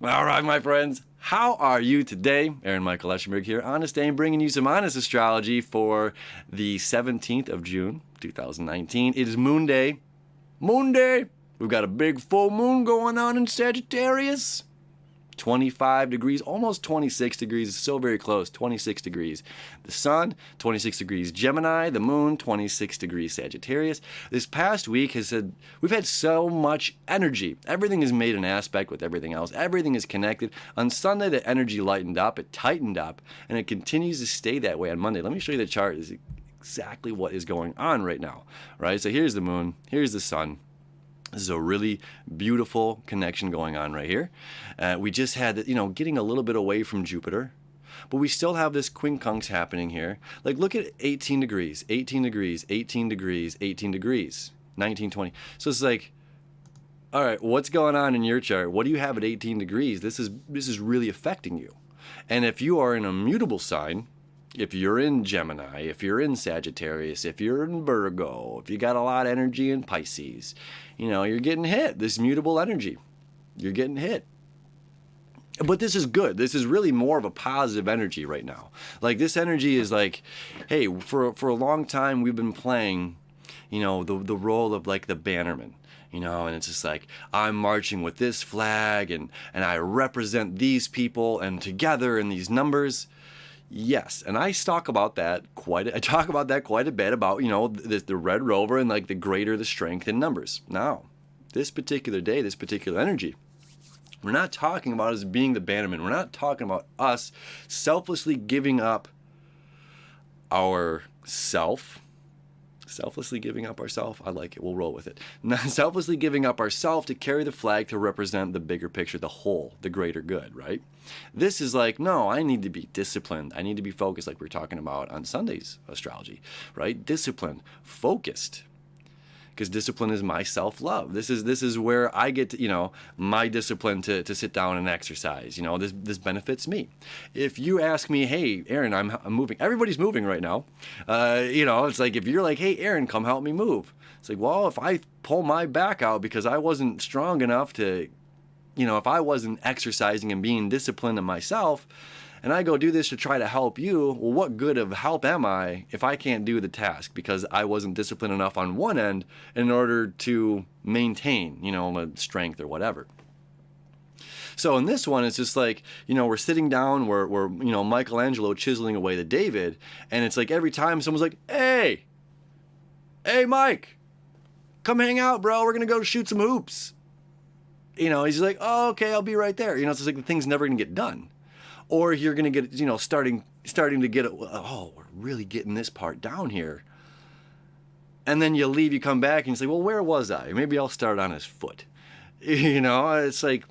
All right, my friends, how are you today? Aaron Michael Eschenberg here, Honest Dame, bringing you some honest astrology for the 17th of June, 2019. It is Moon Day. Moon Day! We've got a big full moon going on in Sagittarius. 25 degrees, almost 26 degrees. It's so very close, 26 degrees. The sun, 26 degrees Gemini. The moon, 26 degrees Sagittarius. This past week we've had so much energy. Everything is made an aspect with everything else. Everything is connected. On Sunday, the energy lightened up, it tightened up, and it continues to stay that way on Monday. Let me show you the chart. This is exactly what is going on right now, right? So here's the moon, here's the sun. This is a really beautiful connection going on right here. We just had, getting a little bit away from Jupiter, but we still have this quincunx happening here. Like, look at 18 degrees, 18 degrees, 18 degrees, 18 degrees, 19, 20. So it's like, all right, what's going on in your chart? What do you have at 18 degrees? This is really affecting you. And if you are in a mutable sign, if you're in Gemini, if you're in Sagittarius, if you're in Virgo, if you got a lot of energy in Pisces, you're getting hit. This mutable energy, you're getting hit. But this is good. This is really more of a positive energy right now. Like, this energy is like, hey, for a long time we've been playing, the role of like the bannerman. And it's just like, I'm marching with this flag and I represent these people and together in these numbers. Yes, and I talk about that quite a bit about, the Red Rover and like the greater the strength in numbers. Now, this particular day, this particular energy, we're not talking about us being the bannerman. We're not talking about us selflessly giving up our selflessly giving up ourself. I like it. We'll roll with it. Not selflessly giving up ourself to carry the flag to represent the bigger picture, the whole, the greater good, right? This is like, no, I need to be disciplined. I need to be focused, like we were talking about on Sunday's astrology, right? Disciplined, focused. Because discipline is my self-love. This is where I get to, my discipline to sit down and exercise. This benefits me. If you ask me, hey, Aaron, I'm moving. Everybody's moving right now. It's like if you're like, hey, Aaron, come help me move. It's like, well, if I pull my back out because I wasn't strong enough to, if I wasn't exercising and being disciplined in myself, and I go do this to try to help you, well, what good of help am I if I can't do the task because I wasn't disciplined enough on one end in order to maintain, my strength or whatever. So in this one, it's just like, we're sitting down, we're Michelangelo chiseling away the David, and it's like every time someone's like, hey, Mike, come hang out, bro. We're going to go shoot some hoops. He's like, oh, okay, I'll be right there. It's just like the thing's never going to get done. Or you're going to get, starting to get, oh, we're really getting this part down here. And then you leave, you come back, and you say, well, where was I? Maybe I'll start on his foot. It's like,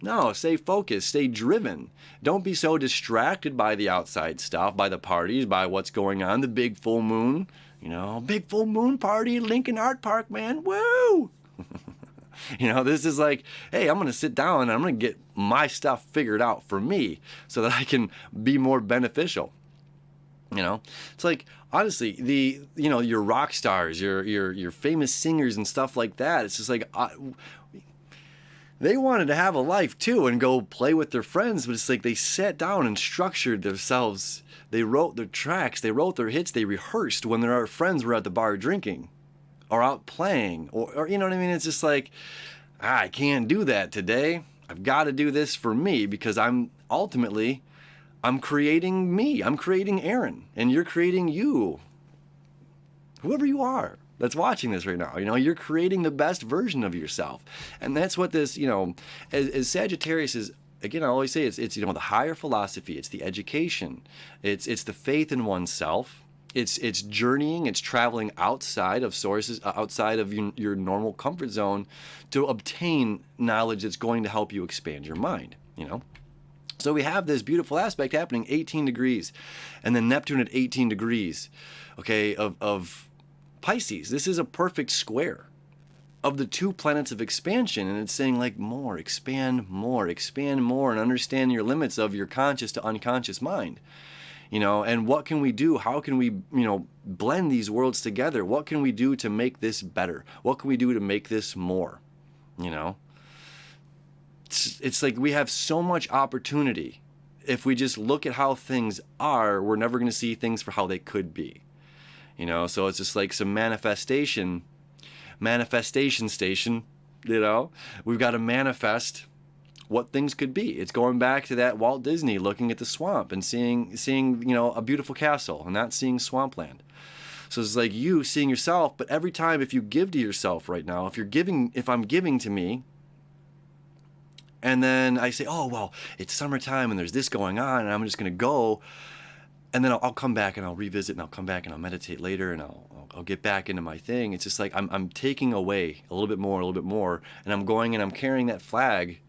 no, stay focused, stay driven. Don't be so distracted by the outside stuff, by the parties, by what's going on, the big full moon. Big full moon party at Lincoln Art Park, man. Woo! This is like, hey, I'm going to sit down and I'm going to get my stuff figured out for me so that I can be more beneficial. It's like, honestly, your rock stars, your famous singers and stuff like that. It's just like, they wanted to have a life too and go play with their friends, but it's like they sat down and structured themselves. They wrote their tracks, they wrote their hits, they rehearsed when their friends were at the bar drinking or out playing, or you know what I mean? It's just like, I can't do that today. I've got to do this for me because I'm creating me. I'm creating Aaron, and you're creating you. Whoever you are that's watching this right now, you're creating the best version of yourself. And that's what this, as Sagittarius is, again, I always say it's the higher philosophy, it's the education, it's the faith in oneself. It's journeying, it's traveling outside of sources, outside of your normal comfort zone to obtain knowledge that's going to help you expand your mind, So we have this beautiful aspect happening, 18 degrees, and then Neptune at 18 degrees, okay, of Pisces. This is a perfect square of the two planets of expansion, and it's saying like expand more, and understand your limits of your conscious to unconscious mind. And what can we do? How can we, blend these worlds together? What can we do to make this better? What can we do to make this more? it's like we have so much opportunity. If we just look at how things are, we're never going to see things for how they could be. So it's just like some manifestation station, we've got to manifest what things could be. It's going back to that Walt Disney looking at the swamp and seeing a beautiful castle and not seeing swampland. So it's like you seeing yourself, but every time if you give to yourself right now, if I'm giving to me, and then I say, oh, well, it's summertime and there's this going on and I'm just going to go, and then I'll come back and I'll revisit and I'll come back and I'll meditate later and I'll get back into my thing. It's just like I'm taking away a little bit more, and I'm going and I'm carrying that flag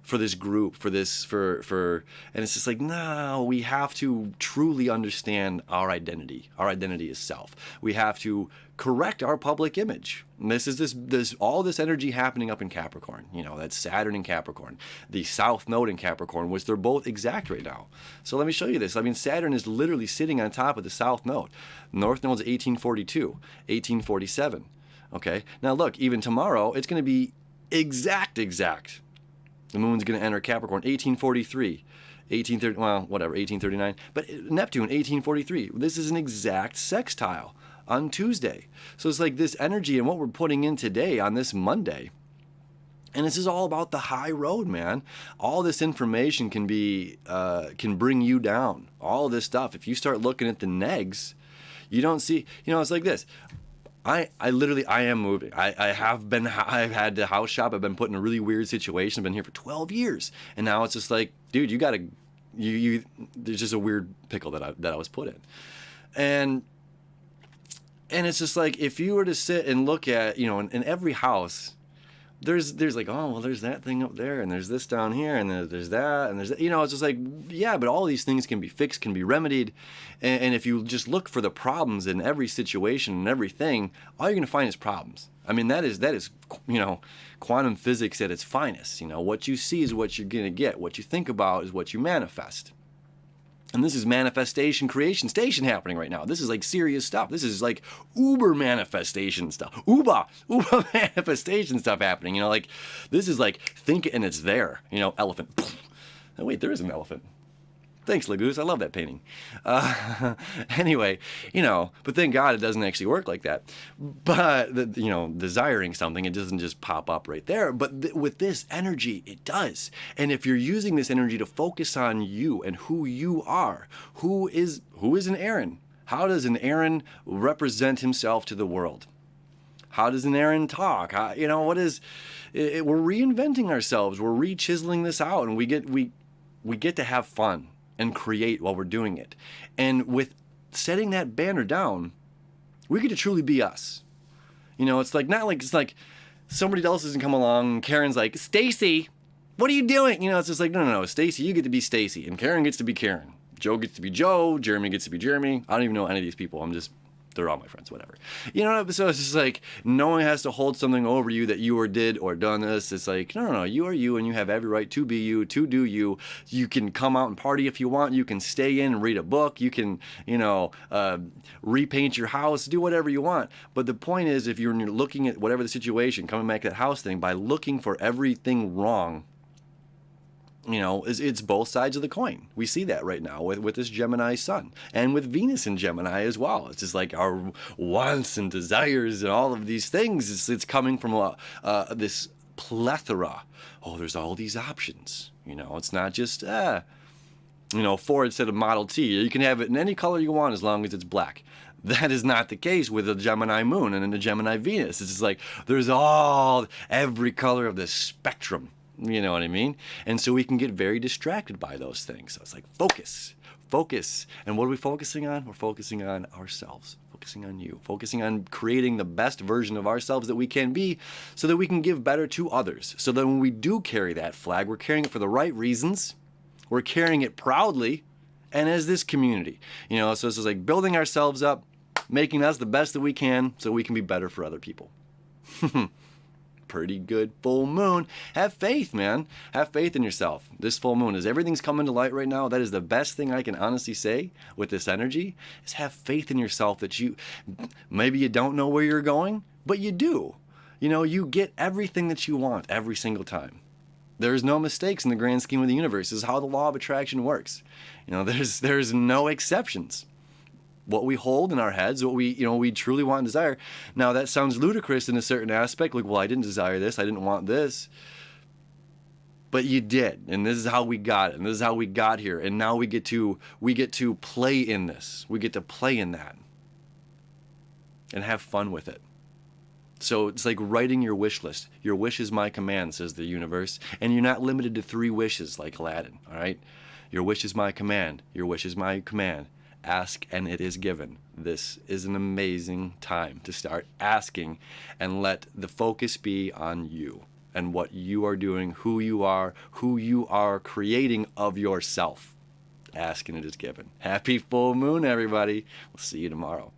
for this group, and it's just like, no, we have to truly understand our identity. Our identity is self. We have to correct our public image. And there's all this energy happening up in Capricorn. That's Saturn in Capricorn, the South Node in Capricorn, which they're both exact right now. So let me show you this. I mean, Saturn is literally sitting on top of the South Node. North Node's 1842, 1847. Okay. Now look, even tomorrow, it's going to be exact. The moon's going to enter Capricorn, 1843, 1830, well, whatever, 1839. But Neptune, 1843. This is an exact sextile on Tuesday. So it's like this energy and what we're putting in today on this Monday. And this is all about the high road, man. All this information can bring you down. All this stuff. If you start looking at the negs, you don't see, it's like this. I am moving. I've had the house shop. I've been put in a really weird situation. I've been here for 12 years. And now it's just like, dude, there's just a weird pickle that I was put in. And it's just like, if you were to sit and look at, in every house, there's like, oh, well, there's that thing up there, and there's this down here, and there's that, and there's that. It's just like, yeah, but all these things can be fixed, can be remedied. And if you just look for the problems in every situation and everything, all you're going to find is problems. I mean, that is quantum physics at its finest. What you see is what you're going to get. What you think about is what you manifest. And this is manifestation creation station happening right now. This is like serious stuff. This is like uber manifestation stuff. Uber manifestation stuff happening. Like this is like think it and it's there. Elephant. Oh, wait, there is an elephant. Thanks, Lagoose. I love that painting. Anyway, but thank God it doesn't actually work like that. But, desiring something, it doesn't just pop up right there. But with this energy, it does. And if you're using this energy to focus on you and who you are, who is an Aaron? How does an Aaron represent himself to the world? How does an Aaron talk? What is it? We're reinventing ourselves. We're re-chiseling this out, and we get to have fun and create while we're doing it. And with setting that banner down, we get to truly be us. It's like somebody else doesn't come along. Karen's like, Stacy, what are you doing? It's just like, no, Stacy, you get to be Stacy, and Karen gets to be Karen. Joe gets to be Joe. Jeremy gets to be Jeremy. I don't even know any of these people. They're all my friends, whatever. So it's just like, no one has to hold something over you that you or did or done this. It's like, no, you are you, and you have every right to be you, to do you. You can come out and party if you want. You can stay in and read a book. You can, repaint your house, do whatever you want. But the point is, if you're looking at whatever the situation, coming back to that house thing, by looking for everything wrong, it's both sides of the coin. We see that right now with this Gemini sun and with Venus in Gemini as well. It's just like our wants and desires and all of these things. It's coming from this plethora. Oh, there's all these options. It's not just, Ford instead of Model T. You can have it in any color you want as long as it's black. That is not the case with a Gemini moon and a Gemini Venus. It's just like there's every color of the spectrum. You know what I mean? And so we can get very distracted by those things. So it's like focus. And what are we focusing on? We're focusing on ourselves, focusing on you, focusing on creating the best version of ourselves that we can be so that we can give better to others. So that when we do carry that flag, we're carrying it for the right reasons. We're carrying it proudly and as this community. So it's just like building ourselves up, making us the best that we can so we can be better for other people. Pretty good full moon. Have faith, man. Have faith in yourself. This full moon, as everything's coming to light right now, that is the best thing I can honestly say with this energy, is have faith in yourself that maybe you don't know where you're going, but you do. You get everything that you want every single time. There's no mistakes in the grand scheme of the universe. This is how the law of attraction works. There's no exceptions. What we hold in our heads, what we truly want and desire. Now that sounds ludicrous in a certain aspect, like, well, I didn't desire this, I didn't want this. But you did, and this is how we got it, and this is how we got here, and now we get to play in this. We get to play in that and have fun with it. So it's like writing your wish list. Your wish is my command, says the universe, and you're not limited to 3 wishes like Aladdin, all right? Your wish is my command. Your wish is my command. Ask and it is given. This is an amazing time to start asking and let the focus be on you and what you are doing, who you are creating of yourself. Ask and it is given. Happy full moon, everybody. We'll see you tomorrow.